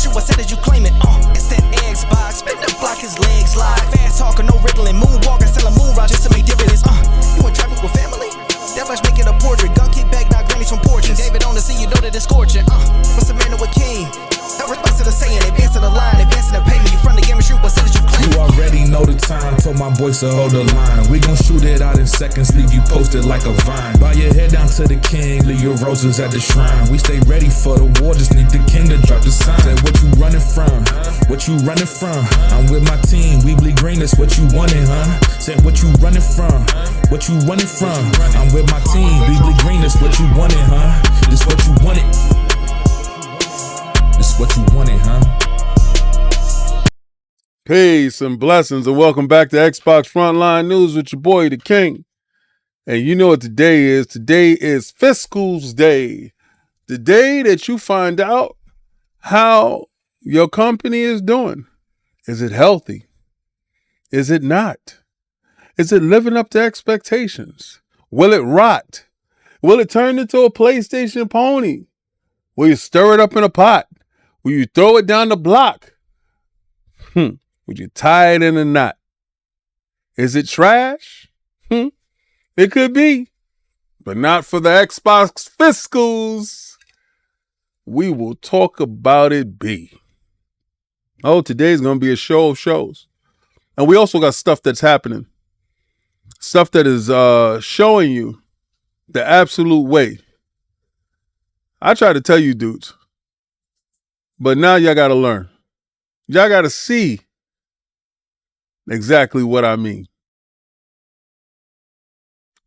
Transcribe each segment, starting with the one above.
shoot, I said that you claim it. It's that Xbox, spin the block, his legs live. Fast talker, no riddling, moonwalking, selling moon rock just to make dividends. You in traffic with family? That flash make it a portrait. Gun kick back, knock grannies from porches. David on the scene, you know that it's scorching. What's the man with king? No response to the saying, advancing the line, advancing the payment. You front the game and shoot, what said that you claim? You already know the time, told my boys to hold the line. We gon' shoot it out in seconds, leave you posted like a vine. Bow your head down to the king, leave your roses at the shrine. We stay ready for the war, just need the king to drop the sign. Say what you running from, what you running from? I'm with my team, we bleed green, that's what you wanted, huh? Say what you running from, what you running from? I'm with my team, we bleed green, that's what you wanted, huh? This what you wanted. This what you wanted, huh? Peace and blessings, and welcome back to Xbox Frontline News with your boy, the King. And you know what today is? Today is Fiscal's Day. The day that you find out how your company is doing. Is it healthy? Is it not? Is it living up to expectations? Will it rot? Will it turn into a PlayStation pony? Will you stir it up in a pot? Will you throw it down the block? Would you tie it in a knot? Is it trash? It could be, but not for the Xbox Fiscals. We will talk about it be. Oh, today's going to be a show of shows. And we also got stuff that's happening. Stuff that is showing you the absolute way. I try to tell you dudes, but now y'all got to learn. Y'all got to see exactly what I mean.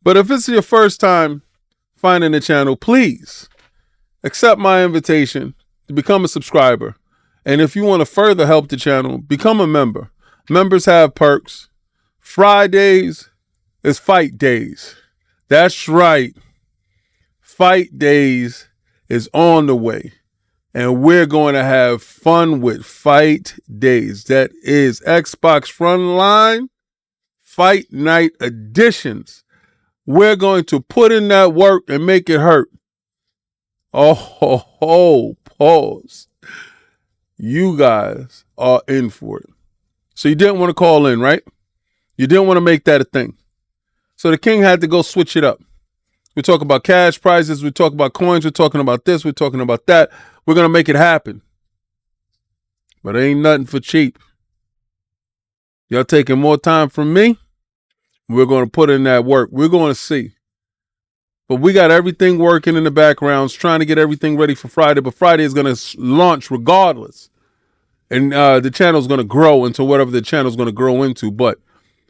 But if it's your first time finding the channel, please accept my invitation to become a subscriber. And if you want to further help the channel, become a member. Members have perks. Fridays is fight days. That's right. Fight days is on the way. And we're going to have fun with Fight Days. That is Xbox Frontline Fight Night Editions. We're going to put in that work and make it hurt. Oh, pause. You guys are in for it. So you didn't want to call in, right? You didn't want to make that a thing. So the King had to go switch it up. We're talking about cash prizes. We're talking about coins. We're talking about this. We're talking about that. We're going to make it happen. But it ain't nothing for cheap. Y'all taking more time from me? We're going to put in that work. We're going to see. But we got everything working in the backgrounds, trying to get everything ready for Friday. But Friday is going to launch regardless. And the channel is going to grow into whatever the channel is going to grow into. But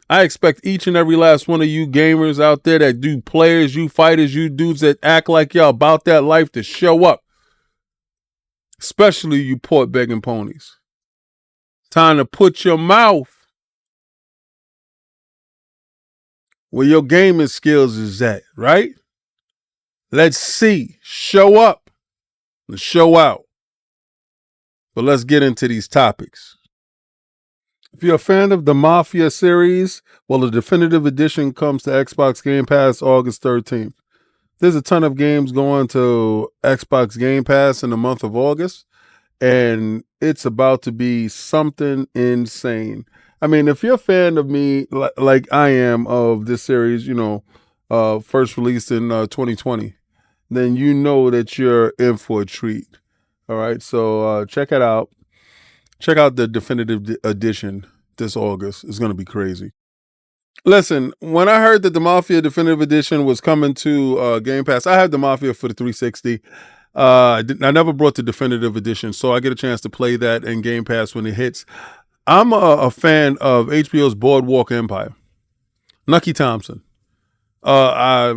I expect each and every last one of you gamers out there that do players, you fighters, you dudes that act like y'all about that life to show up. Especially you port begging ponies. Time to put your mouth where your gaming skills is at, right? Let's see. Show up and show out. But let's get into these topics. If you're a fan of the Mafia series, well, the definitive edition comes to Xbox Game Pass August 13th. There's a ton of games going to Xbox Game Pass in the month of August, and it's about to be something insane. I mean, if you're a fan of me, like I am of this series, first released in 2020, then you know that you're in for a treat. All right, so check it out. Check out the definitive edition this August. It's going to be crazy. Listen, when I heard that the Mafia Definitive Edition was coming to Game Pass, I had the Mafia for the 360. I never brought the Definitive Edition, so I get a chance to play that in Game Pass when it hits. I'm a fan of HBO's Boardwalk Empire. Nucky Thompson. I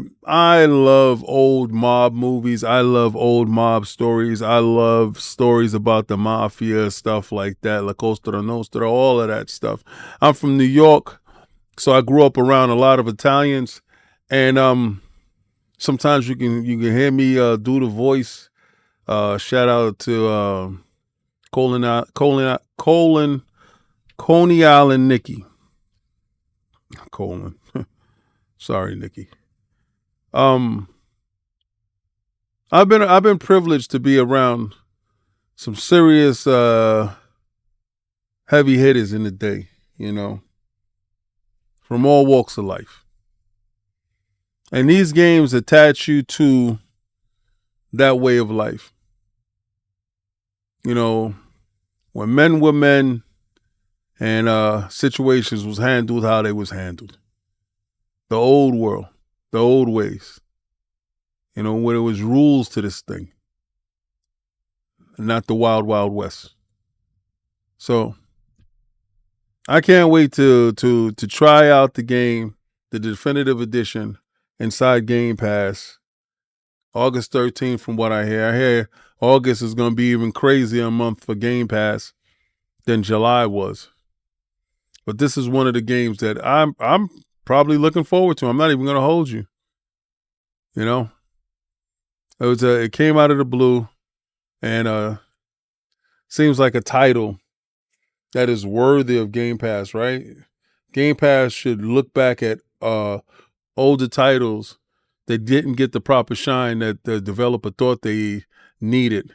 love old mob movies. I love old mob stories. I love stories about the Mafia, stuff like that. La Costa Nostra, all of that stuff. I'm from New York. So I grew up around a lot of Italians, and sometimes you can hear me do the voice. Shout out to Coney Island Nikki. Colin. Sorry, Nikki. I've been privileged to be around some serious heavy hitters in the day, from all walks of life. And these games attach you to that way of life. When men were men and situations was handled how they was handled. The old world, the old ways. When there was rules to this thing. And not the wild, wild west. So I can't wait to try out the game, the definitive edition, inside Game Pass. August 13th, from what I hear August is going to be even crazier a month for Game Pass than July was. But this is one of the games that I'm probably looking forward to. I'm not even going to hold you. It came out of the blue, and seems like a title that is worthy of Game Pass, right? Game Pass should look back at older titles that didn't get the proper shine that the developer thought they needed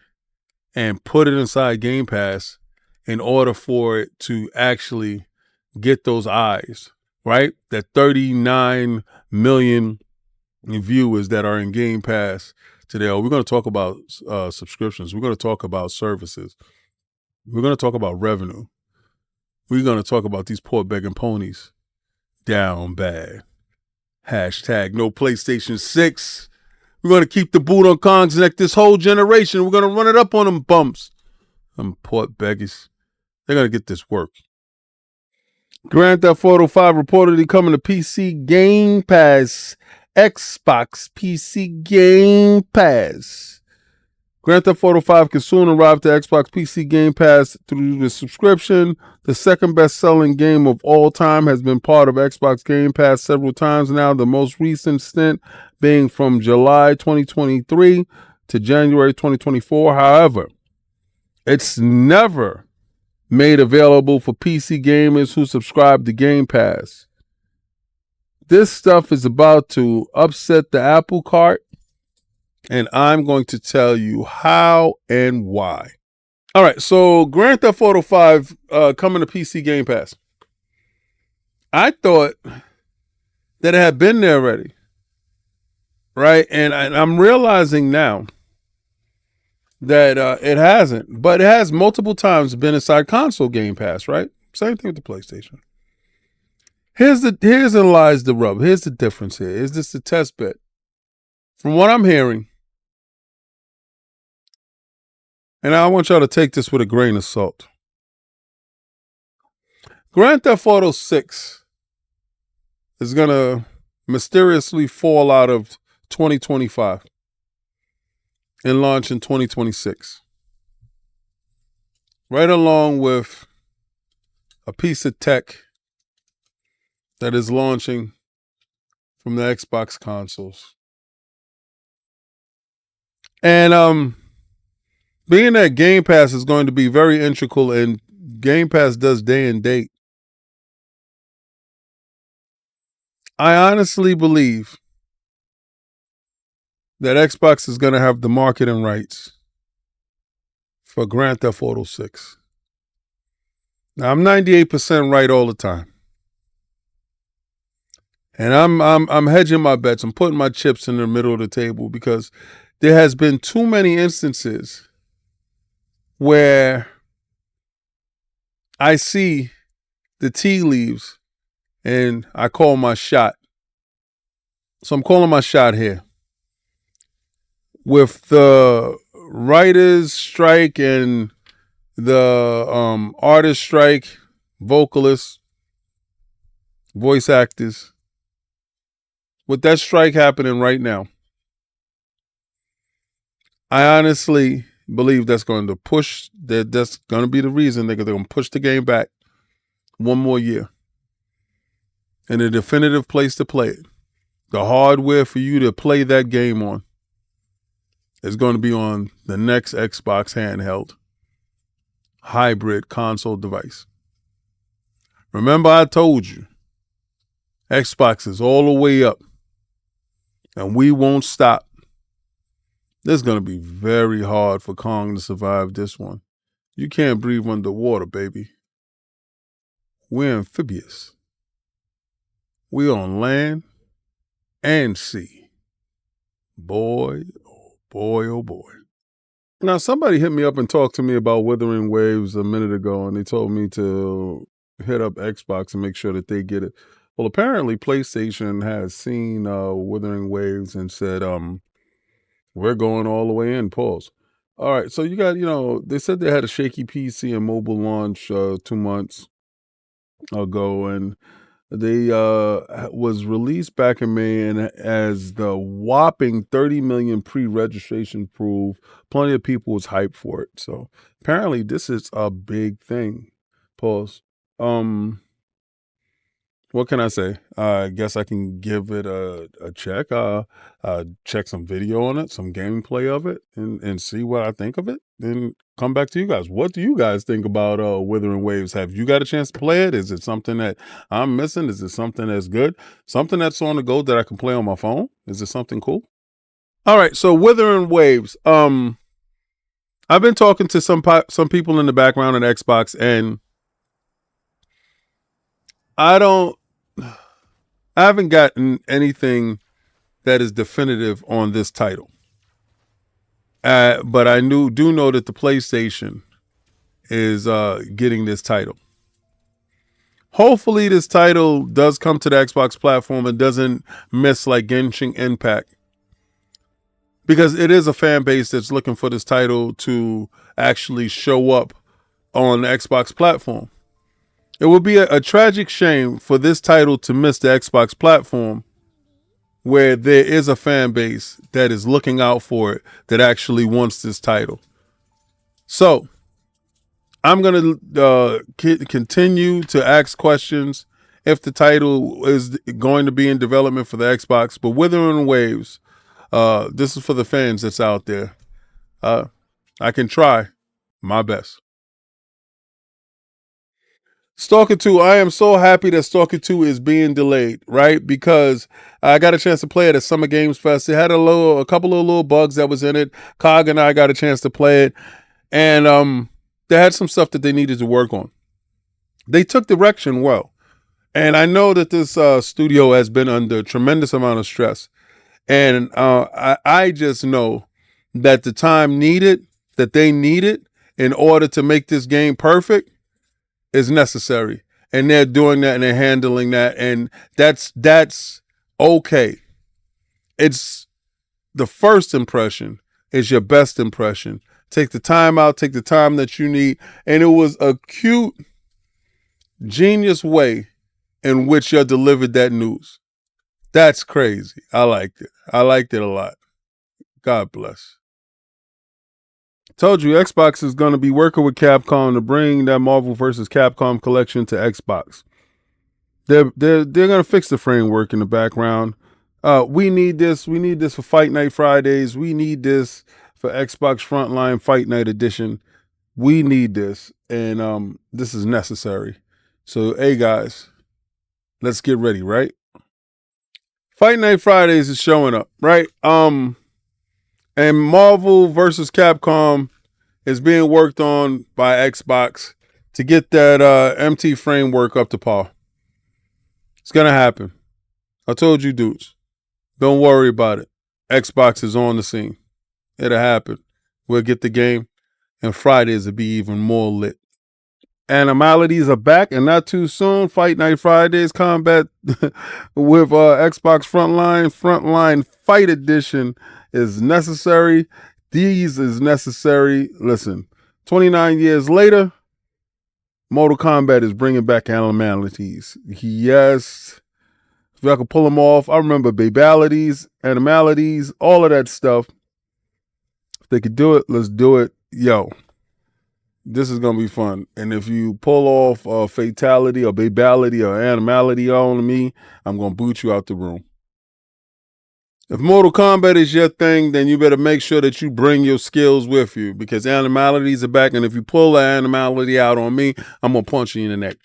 and put it inside Game Pass in order for it to actually get those eyes, right? That 39 million viewers that are in Game Pass today. We're going to talk about subscriptions. We're going to talk about services. We're going to talk about revenue. We're going to talk about these poor begging ponies. Down bad. Hashtag no PlayStation 6. We're going to keep the boot on Kong's neck this whole generation. We're going to run it up on them bumps. Them poor beggars. They're going to get this work. Grand Theft Auto 5 reportedly coming to PC Game Pass. Xbox PC Game Pass. Grand Theft Auto 5 can soon arrive to Xbox PC Game Pass through the subscription. The second best-selling game of all time has been part of Xbox Game Pass several times now, the most recent stint being from July 2023 to January 2024. However, it's never made available for PC gamers who subscribe to Game Pass. This stuff is about to upset the apple cart, and I'm going to tell you how and why. All right, so Grand Theft Auto 5 coming to PC Game Pass. I thought that it had been there already, right? And I'm realizing now that it hasn't, but it has multiple times been inside console Game Pass, right? Same thing with the PlayStation. Here's lies the rub. Here's the difference here. Is this a test bed? From what I'm hearing, and I want y'all to take this with a grain of salt. Grand Theft Auto 6 is going to mysteriously fall out of 2025 and launch in 2026. Right along with a piece of tech that is launching from the Xbox consoles. And being that Game Pass is going to be very integral, and Game Pass does day and date, I honestly believe that Xbox is going to have the marketing rights for Grand Theft Auto 6. Now, I'm 98% right all the time. And I'm hedging my bets. I'm putting my chips in the middle of the table because there has been too many instances where I see the tea leaves and I call my shot. So I'm calling my shot here. With the writers' strike and the artist strike, vocalists, voice actors, with that strike happening right now, I honestly believe that's going to push, that's going to be the reason they're going to push the game back one more year. And a definitive place to play it, the hardware for you to play that game on, is going to be on the next Xbox handheld hybrid console device. Remember, I told you, Xbox is all the way up, and we won't stop This is going to be very hard for Kong to survive this one. You can't breathe underwater, baby. We're amphibious. We're on land and sea. Boy, oh boy, oh boy. Now, somebody hit me up and talked to me about Wuthering Waves a minute ago, and they told me to hit up Xbox and make sure that they get it. Well, apparently PlayStation has seen Wuthering Waves and said, we're going all the way in, pause. All right, so you got, they said they had a shaky PC and mobile launch 2 months ago, and they was released back in May, and as the whopping 30 million pre-registration proof, plenty of people was hyped for it. So apparently this is a big thing. Pause. What can I say? I guess I can give it a check. Check some video on it, some gameplay of it, and see what I think of it. Then come back to you guys. What do you guys think about Wuthering Waves? Have you got a chance to play it? Is it something that I'm missing? Is it something that's good? Something that's on the go that I can play on my phone? Is it something cool? All right, so Wuthering Waves. I've been talking to some people in the background on Xbox, and I haven't gotten anything that is definitive on this title. But I do know that the PlayStation is getting this title. Hopefully this title does come to the Xbox platform and doesn't miss like Genshin Impact. Because it is a fan base that's looking for this title to actually show up on the Xbox platform. It would be a tragic shame for this title to miss the Xbox platform, where there is a fan base that is looking out for it, that actually wants this title. So I'm going to continue to ask questions if the title is going to be in development for the Xbox. But Wuthering Waves, this is for the fans that's out there. I can try my best. Stalker 2, I am so happy that Stalker 2 is being delayed, right? Because I got a chance to play it at Summer Games Fest. It had a couple of little bugs that was in it. Cog and I got a chance to play it. And they had some stuff that they needed to work on. They took direction well. And I know that this studio has been under a tremendous amount of stress. And I just know that the time needed, that they needed in order to make this game perfect, is necessary, and they're doing that and they're handling that, and that's okay. It's the first impression is your best impression. Take the time out, take the time that you need, and it was a cute, genius way in which you delivered that news. That's crazy. I liked it. I liked it a lot. God bless. Told you, Xbox is going to be working with Capcom to bring that Marvel vs. Capcom collection to Xbox. They're going to fix the framework in the background. We need this. We need this for Fight Night Fridays. We need this for Xbox Frontline Fight Night Edition. We need this, and this is necessary. So, hey guys, let's get ready, right? Fight Night Fridays is showing up, right? And Marvel vs. Capcom is being worked on by Xbox to get that MT framework up to par. It's going to happen. I told you dudes, don't worry about it. Xbox is on the scene. It'll happen. We'll get the game, and Fridays will be even more lit. Animalities are back, and not too soon. Fight Night Fridays combat with Xbox Frontline Fight Edition is necessary. These is necessary. Listen, 29 years later, Mortal Kombat is bringing back animalities. Yes. If I could pull them off, I remember babalities, animalities, all of that stuff. If they could do it, let's do it. Yo, this is going to be fun. And if you pull off a fatality or babality or animality on me, I'm going to boot you out the room. If Mortal Kombat is your thing, then you better make sure that you bring your skills with you, because animalities are back. And if you pull that animality out on me, I'm going to punch you in the neck.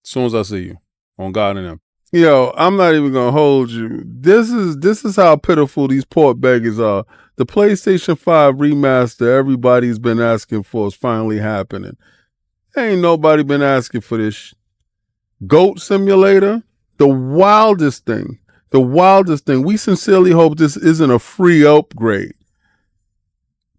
As soon as I see you. On God and them. Yo, I'm not even gonna hold you. This is how pitiful these port beggars are. The PlayStation 5 remaster everybody's been asking for is finally happening. Ain't nobody been asking for this. Goat Simulator, the wildest thing. The wildest thing. We sincerely hope this isn't a free upgrade.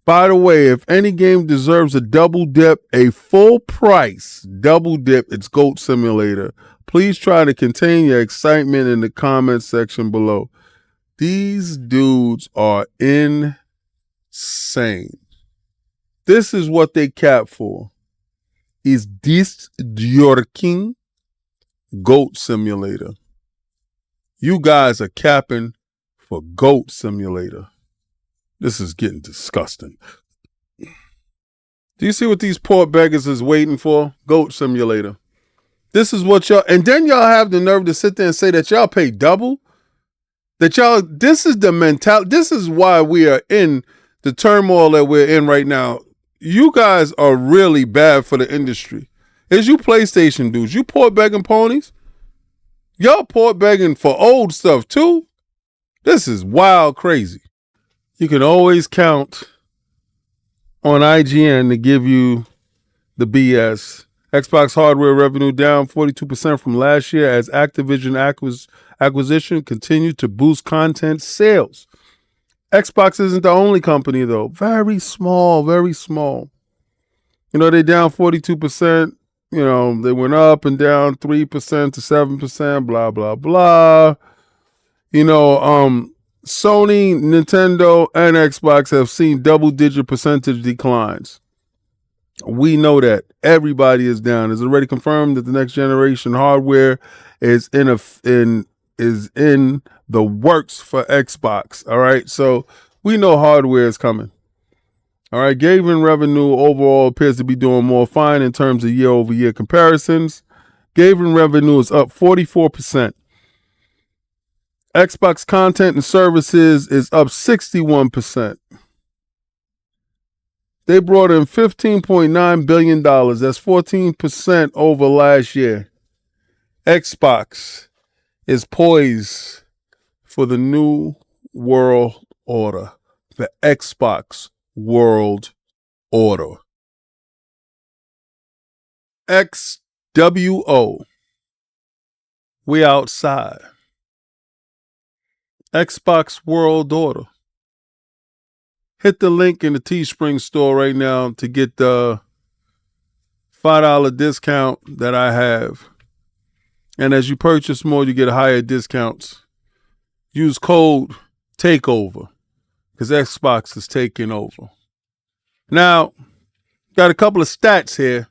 By the way, if any game deserves a double dip, a full price double dip, it's Goat Simulator. Please try to contain your excitement in the comment section below. These dudes are insane. This is what they cap for. Is this your king? Goat Simulator. You guys are capping for Goat Simulator. This is getting disgusting. Do you see what these poor beggars is waiting for? Goat Simulator. This is what y'all, and then y'all have the nerve to sit there and say that y'all pay double? That y'all, this is the mentality, this is why we are in the turmoil that we're in right now. You guys are really bad for the industry. It's you PlayStation dudes. You port begging ponies. Y'all port begging for old stuff too. This is wild crazy. You can always count on IGN to give you the BS. Xbox hardware revenue down 42% from last year as Activision acquisition continued to boost content sales. Xbox isn't the only company, though. Very small, very small. You know, they're down 42%. You know, they went up and down 3% to 7%, blah, blah, blah. You know, Sony, Nintendo, and Xbox have seen double-digit percentage declines. We know that everybody is down. It's already confirmed that the next generation hardware is in the works for Xbox. All right, so we know hardware is coming. All right, gaming revenue overall appears to be doing more fine in terms of year-over-year comparisons. Gaming revenue is up 44%. Xbox content and services is up 61%. They brought in $15.9 billion. That's 14% over last year. Xbox is poised for the new world order. The Xbox world order. XWO. We outside. Xbox world order. Hit the link in the Teespring store right now to get the $5 discount that I have. And as you purchase more, you get higher discounts. Use code TAKEOVER because Xbox is taking over. Now, got a couple of stats here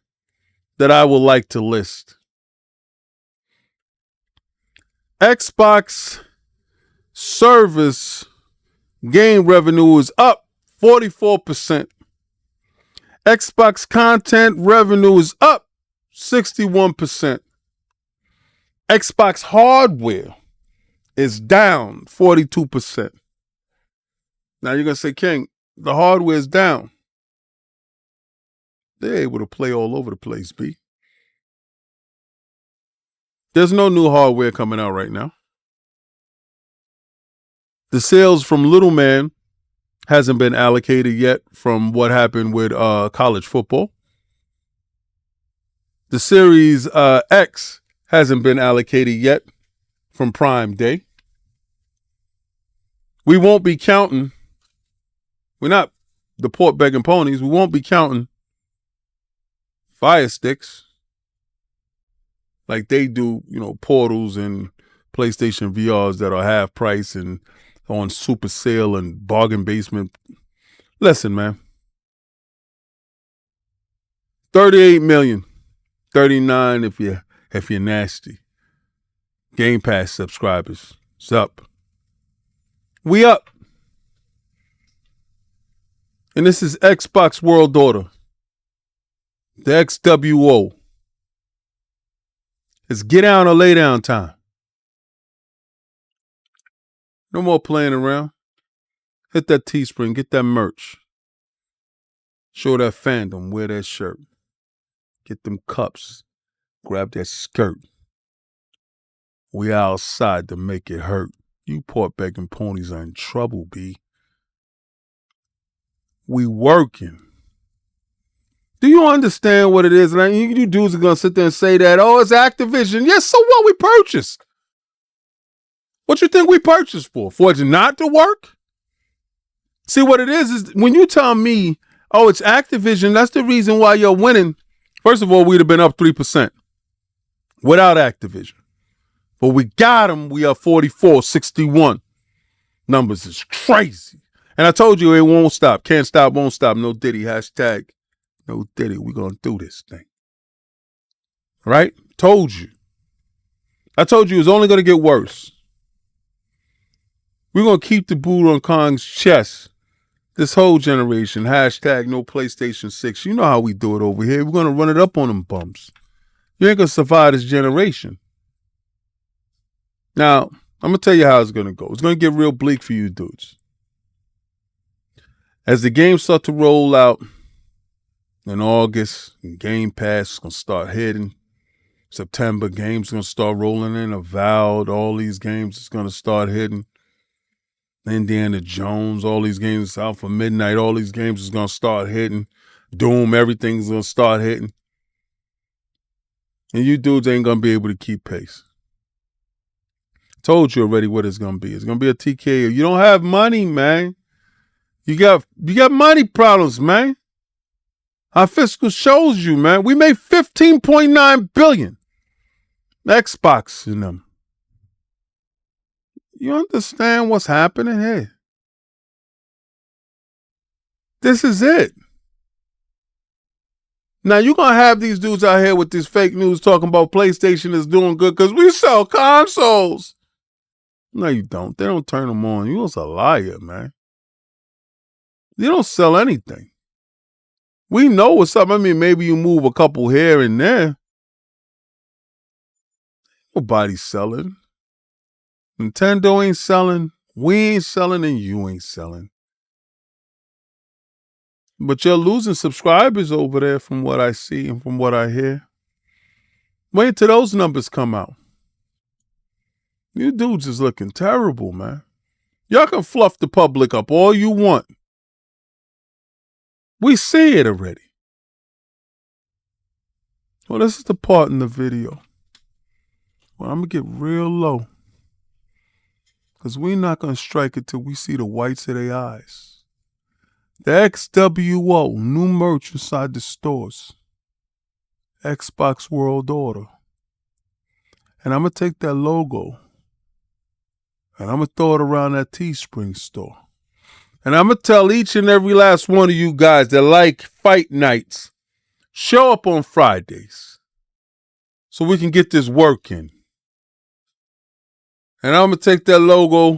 that I would like to list. Xbox service game revenue is up 44%. Xbox content revenue is up 61%. Xbox hardware is down 42%. Now you're going to say, King, the hardware is down. They're able to play all over the place, B. There's no new hardware coming out right now. The sales from Little Man hasn't been allocated yet from what happened with college football. The Series X hasn't been allocated yet from Prime Day. We won't be counting. We're not the port begging ponies. We won't be counting Fire Sticks like they do, you know, Portals and PlayStation VRs that are half price and on super sale and bargain basement. Listen, man. 38 million. 39 if you're nasty. Game Pass subscribers. It's up. We up. And this is Xbox World Order. The XWO. It's get down or lay down time. No more playing around. Hit that Teespring. Get that merch. Show that fandom. Wear that shirt. Get them cups. Grab that skirt. We outside to make it hurt. You pork begging ponies are in trouble, B. We working. Do you understand what it is? And you dudes are going to sit there and say that, oh, it's Activision. Yes, so what? We purchased. What you think we purchased for? For it not to work? See, what it is when you tell me, oh, it's Activision, that's the reason why you're winning. First of all, we'd have been up 3% without Activision. But we got them. We are 44-61. Numbers is crazy. And I told you it won't stop. Can't stop, won't stop. No Diddy. Hashtag no Diddy. We're going to do this thing. Right? Told you. I told you it was only going to get worse. We're going to keep the boot on Kong's chest this whole generation. Hashtag no PlayStation 6. You know how we do it over here. We're going to run it up on them bums. You ain't going to survive this generation. Now, I'm going to tell you how it's going to go. It's going to get real bleak for you dudes. As the games start to roll out in August, and Game Pass is going to start hitting. September, games going to start rolling in. Avowed, all these games is going to start hitting. Indiana Jones, all these games out for midnight, all these games is going to start hitting. Doom, everything's going to start hitting. And you dudes ain't going to be able to keep pace. Told you already what it's going to be. It's going to be a TKO. You don't have money, man. You got money problems, man. Our fiscal shows you, man. We made $15.9 billion. Xbox in them. You understand what's happening here? This is it. Now, you're going to have these dudes out here with this fake news talking about PlayStation is doing good because we sell consoles. No, you don't. They don't turn them on. You're a liar, man. You don't sell anything. We know what's up. I mean, maybe you move a couple here and there. Nobody's selling. Nintendo ain't selling. We ain't selling and you ain't selling. But you're losing subscribers over there from what I see and from what I hear. Wait till those numbers come out. You dudes is looking terrible, man. Y'all can fluff the public up all you want. We see it already. Well, this is the part in the video where I'm going to get real low. Because we're not going to strike it till we see the whites of their eyes. The XWO, new merch inside the stores. Xbox World Order. And I'm going to take that logo and I'm going to throw it around that Teespring store. And I'm going to tell each and every last one of you guys that like fight nights, show up on Fridays so we can get this work in. And I'm going to take that logo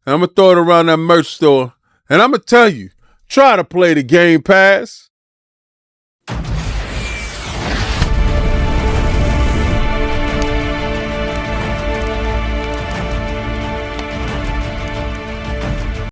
and I'm going to throw it around that merch store. And I'm going to tell you, try to play the Game Pass.